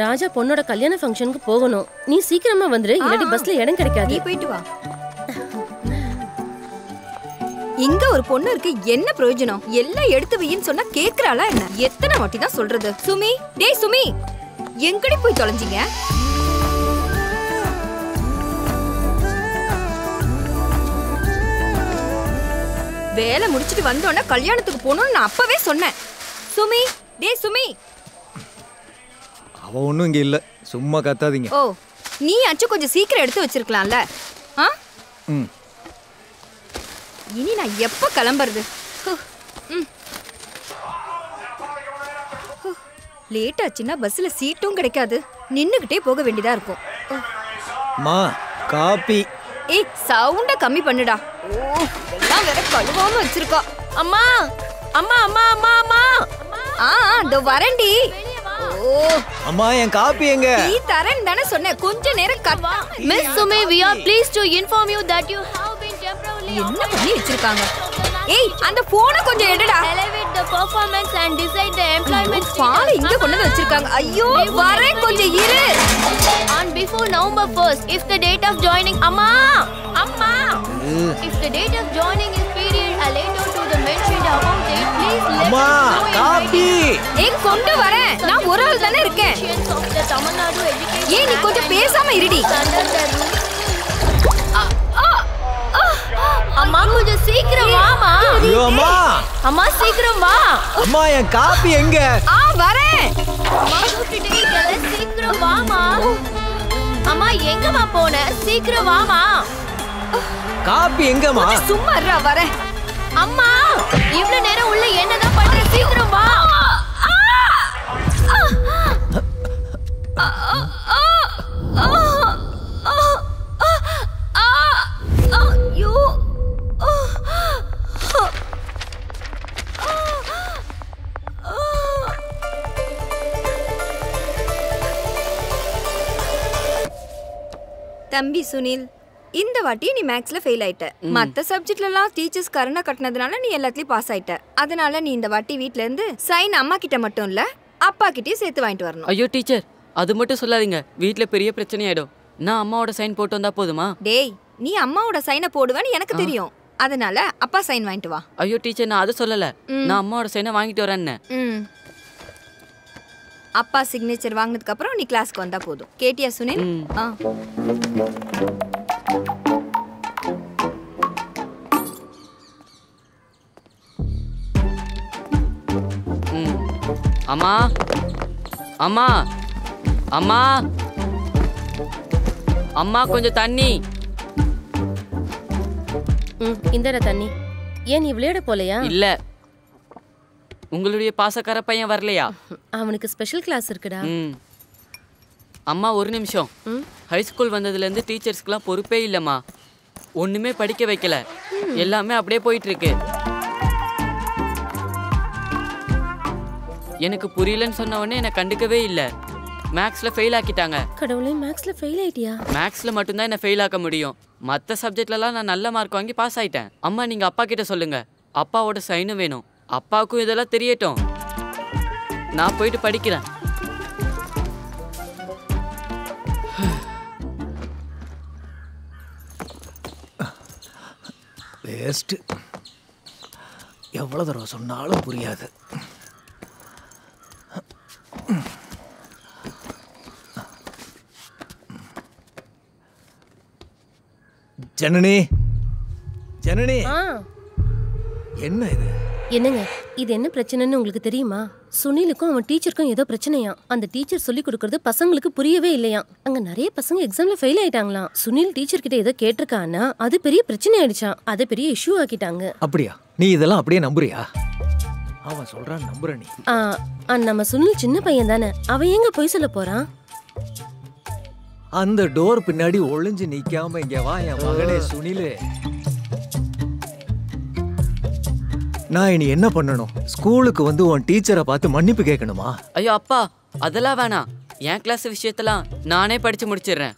ராஜா பொண்ணோட கல்யாண ஃபங்க்ஷனுக்கு போகணும். நீ சீக்கிரமா வந்துரு, இல்லாட்டி பஸ்ல இடம் கிடைக்காது. நீ போயிட்டு வா. இங்க ஒரு பொண்ணு இருக்கு, என்ன பிரயோஜனம்? எல்லாம் எடுத்து வையின்னு சொன்னா கேக்குறாளா என்ன? எத்தனை வாட்டி தான் சொல்றது? சுமி, டேய் சுமி, எங்கடி போய் தொலைஞ்சீங்க? வேலை முடிச்சிட்டு வந்தோன்னா கல்யாணத்துக்கு போகணும்னு நான் அப்பவே சொன்னேன். சுமி, டேய் சுமி. அவ ஒண்ணும் இங்க இல்ல, சும்மா கத்தாதீங்க. ஓ, நீ அச்சு கொஞ்சம் சீக்கிரம் எடுத்து வச்சிருக்கலாம்ல. ஆ? இனி நான் எப்ப கிளம்புறது? லேட் ஆச்சுன்னா பஸ்ல சீட்டும் கிடைக்காது, நின்னுகிட்டே போக வேண்டியதா இருக்கும். மா, காபி. ஏய், சவுண்ட கம்மி பண்ணுடா. ஓ, எல்லாம் வேற கழுவாம வச்சிருக்கா. அம்மா அம்மா அம்மா அம்மா அம்மா. இதோ வரேன்டி. ஓ அம்மா, என் காபி எங்க? நீ தரேன்னு தானே சொன்னேன், கொஞ்ச நேரம் cut. Miss Sumi, we are pleased to inform you that you have been temporarily. என்ன பண்ணி வச்சிருக்காங்க? ஏய், அந்த போனை கொஞ்சம் எடுடா. Elevate the performance and decide the employment. பால் இங்க கொண்டு வந்து வச்சிருக்காங்க. ஐயோ, வரேன், கொஞ்சம் இரு. On before November 1st, if the date of joining, அம்மா அம்மா, if the date of joining is period a later to the mentioned above date, please let அம்மா, காபி. ஏய், கொண்டு வரேன், நான் ஒரு ஆள் தானே இருக்கேன். ஏய், நீ கொஞ்சம் பேசாம இருடி. அம்மா, கொஞ்சம் சீக்கிரம் வாமா. ஐயோ அம்மா. அம்மா, சீக்கிரம் வா. அம்மா, என் காபி எங்க? வரேன். அம்மா, சீக்கிரம் வாமா. அம்மா, எங்கம்மா போன? சீக்கிரம் வாமா. காபி எங்கம்மா? சும்மா இருடா, வரேன். அம்மா, இவ்வளவு நேரம் உள்ள என்னதான் பண்ற? சீக்கிரம் வா. தம்பி சுனில், இந்த வாட்டி நீ மேக்ஸ்ல ஃபெயில் ஆயிட்ட. மத்த சப்ஜெக்ட்ல எல்லாம் டீச்சர்ஸ் கருணா கட்டினதுனால நீ எல்லாத்துலயும் பாஸ் ஆயிட்ட. அதனால நீ இந்த வாட்டி வீட்ல இருந்து சைன் அம்மா கிட்ட மட்டும் இல்ல, அப்பா கிட்டயும் சேர்த்து வாங்கிட்டு வரணும். ஐயோ டீச்சர், அது மட்டும் சொல்லாதீங்க, வீட்ல பெரிய பிரச்சனை ஆயிடும். நான் அம்மாவோட சைன் போட்டு வந்தா போதுமா? டேய், நீ அம்மாவோட சைனை போடுவேன்னு எனக்கு தெரியும். அதனால அப்பா சைன் வாங்கிட்டு வா. ஐயோ டீச்சர், நான் அது சொல்லல, நான் அம்மாவோட சைனை வாங்கிட்டு வரேன்னு. அப்பா சிக்னேச்சர் வாங்கினதுக்கு அப்புறம் நீ கிளாஸ்க்கு வந்தா போதும். கேட்டியா சுனில்? அம்மா அம்மா அம்மா அம்மா, கொஞ்சம் தண்ணி. இந்தடா தண்ணி. ஏன் நீ விளையாட போலையா? இல்ல, உங்களுடைய பாசக்கார பையன் வரலையா? அவனுக்கு ஸ்பெஷல் கிளாஸ் இருக்குடா. அம்மா, ஒரு நிமிஷம். ஹைஸ்கூல் வந்ததுல இருந்து டீச்சர்ஸ்க்குலாம் பொறுப்பே இல்லம்மா. ஒண்ணுமே படிக்க வைக்கல, எல்லாமே அப்படியே போயிட்டு இருக்கு. எனக்கு புரியலன்னு சொன்ன உடனே என்ன கண்டுக்கவே இல்ல. மேக்ஸ்ல ஃபெயில் ஆக்கிட்டாங்க. கடவுளே, மேக்ஸ்ல ஃபெயில் ஆயிட்டியா? மேக்ஸ்ல மட்டும் தான் என்ன ஃபெயில் ஆக்க முடியும். மற்ற சப்ஜெக்ட்லலாம் நான் நல்ல மார்க் வாங்கி பாஸ் ஆயிட்டேன். அம்மா, நீங்க அப்பா கிட்ட சொல்லுங்க, அப்பாவோட சைனும் வேணும். அப்பாவுக்கும் இதெல்லாம் தெரியட்டும். நான் போயிட்டு படிக்கிறேன். வேஸ்ட். எவ்வளவு தடவை சொன்னாலும் புரியாது. ஜனனி, ஜனனி, என்ன இது? என்னங்க, இது என்ன பிரச்சனைன்னு உங்களுக்கு தெரியுமா? சுனிலுக்கும் அவன் டீச்சருக்கும் ஏதோ பிரச்சனையா. அந்த டீச்சர் சொல்லி கொடுக்கறது பசங்களுக்கு புரியவே இல்லையா. அங்க நிறைய பசங்க எக்ஸாம்ல ஃபெயில் ஆயிட்டாங்களாம். சுனில் டீச்சர் கிட்ட ஏதோ கேட்டிருக்கான்னா அது பெரிய பிரச்சனை ஆயிடுச்சான். அதை பெரிய இஷ்யூ ஆக்கிட்டாங்க. அப்படியா? நீ இதெல்லாம் அப்படியே நம்புறியா? அவன் சொல்றான், நம்புற நீ? நம்ம சுனில் சின்ன பையன் தானே, அவன் எங்க போய் சொல்ல போறான்? அந்த டோர் பின்னாடி ஒளிஞ்சு நிக்காம இங்க வா என் மகனே சுனிலு. நான் இனி என்ன பண்ணணும்? ஸ்கூலுக்கு வந்து உன் டீச்சரை பார்த்து மன்னிப்பு கேட்கணுமா? ஐயோ அப்பா, அதெல்லாம் வேணாம். என் கிளாஸ் விஷயத்தெல்லாம் நானே படிச்சு முடிச்சிடுறேன்.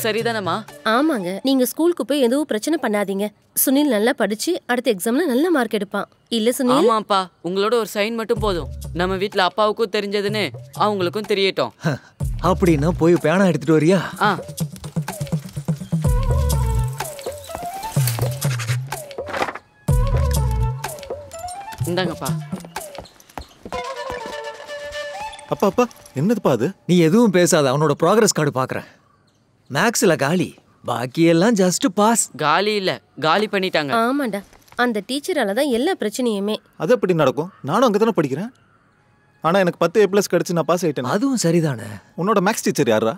சரிதானம்மா? ஆமாங்க, நீங்க ஸ்கூலுக்கு போய் எதுவும் பிரச்சனை பண்ணாதீங்க. சுனில் நல்லா படிச்சு அடுத்த எக்ஸாம்ல நல்ல மார்க் எடுப்பான். இல்ல சுனில்? ஆமாப்பா, உங்களோட ஒரு சைன் மட்டும் போதும். நம்ம வீட்ல அப்பாவுக்கும் தெரிஞ்சதுன்னு அவங்களுக்கும் தெரியட்டும். அப்படின்னா போய் பேனா எடுத்துட்டு வரியா? இந்தாங்கப்பா. அப்பா அப்பா என்னதுப்பா அது? நீ எதுவும் பேசாத, அவனோட ப்ராக்ரஸ் கார்டு பார்க்குறேன். மேக்ஸ்ல காலி, பாக்கி எல்லாம் ஜஸ்ட் பாஸ். காலி இல்ல, காலி பண்ணிட்டாங்க. ஆமாண்டா, அந்த டீச்சரால தான் எல்லா பிரச்சனையுமே. அது எப்படி நடக்கும்? நானும் அங்கே தானே படிக்கிறேன். ஆனால் எனக்கு 10 A+ கிடச்சி நான் பாஸ் ஆகிட்டேன். அதுவும் சரிதானே. உன்னோட மேக்ஸ் டீச்சர் யாரா?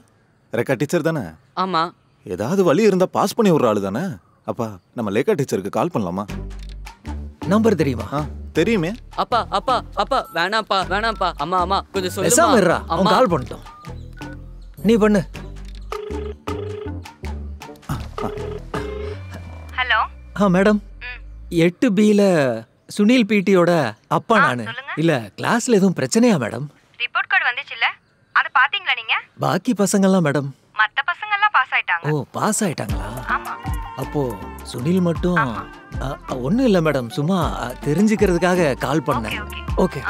ரெக்கா டீச்சர் தானே? ஆமா. ஏதாவது வழி இருந்தால் பாஸ் பண்ணி விடுற ஆளு தானே? அப்பா நம்ம லேக்கா டீச்சருக்கு கால் பண்ணலாமா? நம்பர் தெரியுமா? தெரியுமே. அப்பா அப்பா அப்பா வேணாம்ப்பா வேணாம்ப்பா. அம்மா அம்மா கொஞ்சம் பேசாம இருடா, சொல்லுமா. அவன் கால் பண்ணிட்டோம். நீ பண்ணு. ஹலோ. மேடம், 8Bல சுனில் பிடியோட அப்பா நானு. இல்ல கிளாஸ்ல எதுவும் பிரச்சனையா மேடம்? ரிப்போர்ட் கார்டு வந்துச்சுல்ல, அத பாத்தீங்களா நீங்க? பாக்கி பசங்கெல்லாம் மேடம்? மத்த பசங்க எல்லாம் பாஸ் ஆயிட்டாங்க. ஓ, பாஸ் ஆயிட்டாங்களா? ஆமா. அப்போ சுனில் மட்டும் ஒண்ணும் இல்ல மேடம், சும்மா தெரிஞ்சுக்கிறதுக்காக கால் பண்ணேன். ஓகே.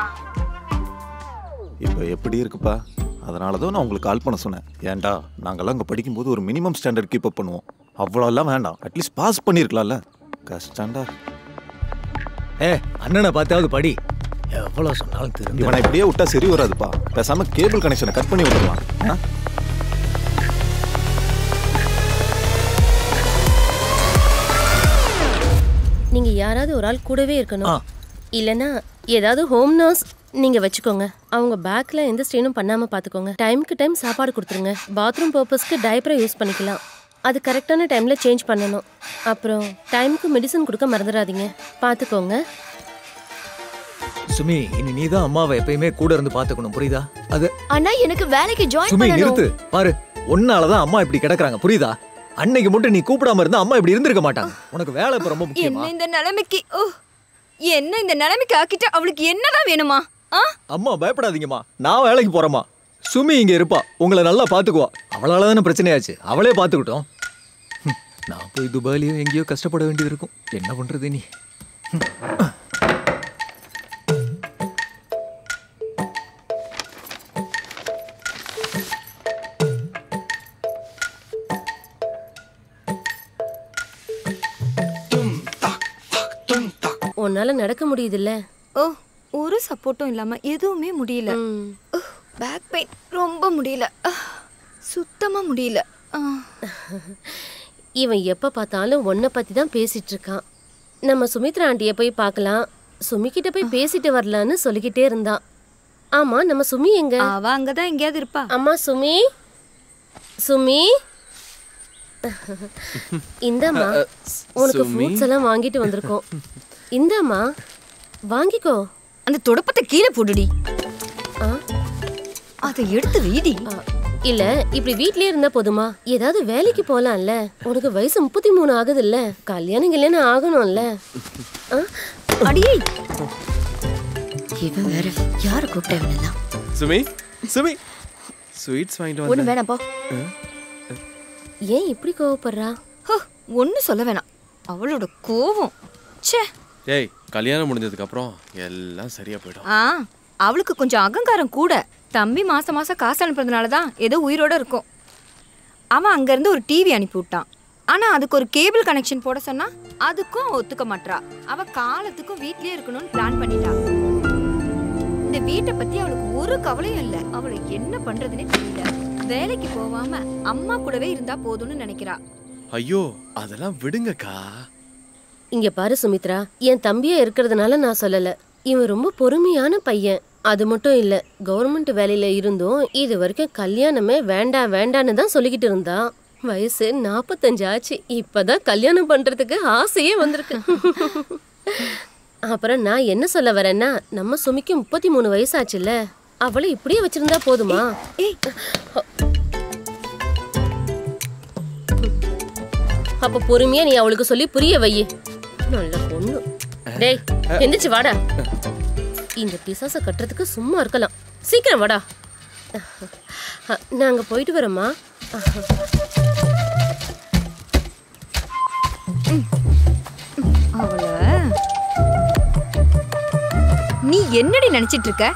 இப்போ எப்படி இருக்குப்பா? அதனால தான் நான் உங்களுக்கு கால் பண்ண சொன்னேன். ஏன்டா நாங்கெல்லாம் அங்கே படிக்கும்போது ஒரு மினிமம் ஸ்டாண்டர்ட் கீப் அப் பண்ணுவோம். அவ்வளோலாம் வேண்டாம், அட்லீஸ்ட் பாஸ் பண்ணியிருக்கலாம்ல. கஷ்டம்டா. அண்ணனை பார்த்தாவது படி. எவ்வளவு சொன்னாலும் தெரிஞ்சு இவனை இப்படியே விட்டா சரி வராதுப்பா. பேசாம கேபிள் கனெக்ஷனை கட் பண்ணி விட்டுருலாம். நீங்க யாராவது ஒரு ஆள் கூடவே இருக்கணும். இல்லனா ஏதாவது ஹோம் நர்ஸ் நீங்க வச்சுக்கோங்க. அவங்க பேக்ல எந்த ஸ்ட்ரெயினும் பண்ணாம பாத்துக்கோங்க. டைம்க்கு டைம் சாப்பாடு கொடுத்துருங்க. பாத்ரூம் பர்பஸ்க்கு டைப்பரை யூஸ் பண்ணிக்கலாம். அது கரெக்டான டைம்ல சேஞ்ச் பண்ணணும். அப்புறம் டைமுக்கு மெடிசன் கொடுக்க மறந்துடாதீங்க. பாத்துக்கோங்க. சுமி, இனி நீதான் அம்மாவை எப்பயுமே கூட இருந்து பாத்துக்கணும், புரியுதா? அது அண்ணா எனக்கு வேலைக்கு ஜாயின் சுமி பண்ணனும். நிறுத்து. பாரு, ஒன்னாலதான் அம்மா இப்படி கிடக்குறாங்க, புரியுதா? அன்னைக்கு மட்டும் நீ கூப்பிடாம இருந்தா அம்மா இப்படி இருந்திருக்க மாட்டாங்க. உனக்கு வேலை இப்ப ரொம்ப முக்கியமா? என்ன இந்த நிலைமைக்கு என்ன இந்த நிலைமைக்கு ஆக்கிட்டு அவளுக்கு என்னதான் வேணுமா? அம்மா பயப்படாதீங்கம்மா, நான் வேலைக்கு போறேம்மா. சுமி இங்க இருப்பா, உங்களை நல்லா பாத்துக்குவா. அவளால தானே பிரச்சனையாச்சு, அவளே பாத்துக்கிட்டோம். நான் போய் துபாயிலையும் எங்கேயோ கஷ்டப்பட வேண்டியது இருக்கும். என்ன பண்றது நீ? உன்னால நடக்க முடியுதுல்ல? ஒரு சப்போர்ட்டும் இல்லாம எதுவுமே முடியல. பேக் பெயின் ரொம்ப முடியல, சுத்தமா முடியல. இவன் எப்ப பார்த்தாலும் உன்னை பத்தி தான் பேசிட்டு இருக்கான். நம்ம சுமித்ரா ஆண்டியை போய் பார்க்கலாம், சுமிக்கிட்ட போய் பேசிட்டு வரலான்னு சொல்லிக்கிட்டே இருந்தான். ஆமா, நம்ம சுமி எங்க? அவ அங்கதான் எங்கேயாவது இருப்பா. அம்மா சுமி, சுமி இந்தாம்மா, உனக்கு ஃப்ரூட்ஸ் எல்லாம் வாங்கிட்டு வந்திருக்கோம். இந்தாம்மா வாங்கிக்கோ. அந்த துடப்பத்தை கீழே போடுடி. அதை எடுத்து வீடி. இல்ல இப்படி வீட்லயே இருந்தா போதுமா? ஏதாவது வேலைக்கு போலாம்ல. உனக்கு வயசு 33 ஆகுது இல்ல, கல்யாணம் ஆகணும்ல. அடியே, இவன் வேற யாரு கூப்பிட்டவனெல்லாம். சுமி சுமி ஸ்வீட்ஸ் வாங்கிட்டு ஒண்ணு வேணாம் போ. ஏன் இப்படி கோவப்படுறா? ஒன்னு சொல்ல வேணாம், அவளோட கோவம். ச்சே. ஏய், கல்யாணம் முடிஞ்சதுக்கு அப்புறம் எல்லாம் சரியா போயிடும். அவளுக்கு கொஞ்சம் அகங்காரம் கூட. தம்பி மாசம் மாசம் காசு அனுப்புறதுனால தான் ஏதோ உயிரோட இருக்கும். அவன் அங்கேருந்து ஒரு டிவி அனுப்பி விட்டான். ஆனால் அதுக்கு ஒரு கேபிள் கனெக்ஷன் போட சொன்னா அதுக்கும் ஒத்துக்க மாட்டா. அவ காலத்துக்கும் வீட்லயே இருக்கணும்னு பிளான் பண்ணிட்டா. இந்த வீட்டை பத்தி அவளுக்கு ஒரு கவலையும் இல்லை. அவளை என்ன பண்றதுன்னே தெரியல. வேலைக்கு போகாம அம்மா கூடவே இருந்தா போதும்னு நினைக்கிறா. ஐயோ, அதெல்லாம் விடுங்கக்கா. இங்க பாரு சுமித்ரா, என் தம்பியா இருக்கிறதுனால நான் சொல்லல. இவன் ரொம்ப பொறுமையான பையன். அது மட்டும் இல்ல, கவர்மெண்ட் வேலையில இருந்தும் இது வரைக்கும் கல்யாணமே வேண்டாம் வேண்டான்னு தான் சொல்லிக்கிட்டு இருந்தான். வயசு 45 ஆச்சு, இப்பதான் கல்யாணம் பண்றதுக்கு ஆசையே வந்திருக்கு. அப்புறம் நான் என்ன சொல்ல வரேன்னா, நம்ம சுமிக்கு 33 வயசாச்சுல்ல, அவளை இப்படியே வச்சிருந்தா போதுமா? அப்ப பொறுமையா நீ அவளுக்கு சொல்லி புரிய வை. நல்ல பொண்ணு. டேய், எந்திரிச்சு வாடா. இந்த பிசாச கட்டுறதுக்கு சும்மா இருக்கலாம். சீக்கிரம் வாடா. நாங்க போயிட்டு வரோம்மா. நீ என்னடி நினைச்சிட்டு இருக்க?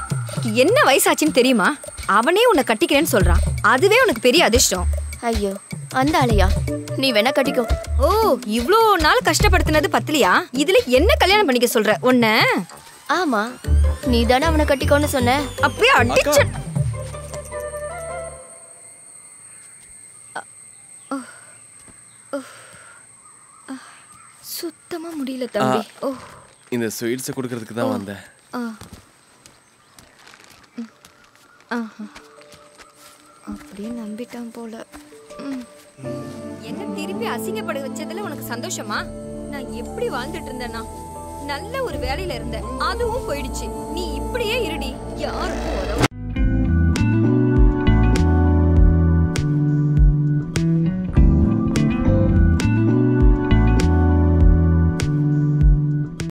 என்ன வயசாச்சுன்னு தெரியுமா? அவனே உன்னை கட்டிக்கிறேன்னு சொல்றான். அதுவே உனக்கு பெரிய அதிர்ஷ்டம். ஐயோ, அந்த ஆளையா? நீ வேணா கட்டிக்கோ. ஓ, இவ்ளோ நாள் கஷ்டப்படுத்தினது பத்தலையா? இதுல என்ன கல்யாணம் பண்ணிக்க சொல்ற உன்ன? ஆமா, நீ தானே அவனை கட்டிக்கோன்னு சொன்ன. அப்பயே அடிச்ச. சுத்தமா முடியல தம்பி. ஓ, இந்த ஸ்வீட்ஸை கொடுக்கறதுக்கு தான் வந்தேன். அப்படியே நம்பிட்டான் போல. என்ன திருப்பி அசிங்கப்பட வச்சதுல உனக்கு சந்தோஷமா? நான் எப்படி வாழ்ந்துட்டு இருந்தேன்னா, நல்ல ஒரு வேலையில இருந்தேன், அதுவும் போயிடுச்சு. நீ இப்படியே இருடி, யாருக்கும் உதவ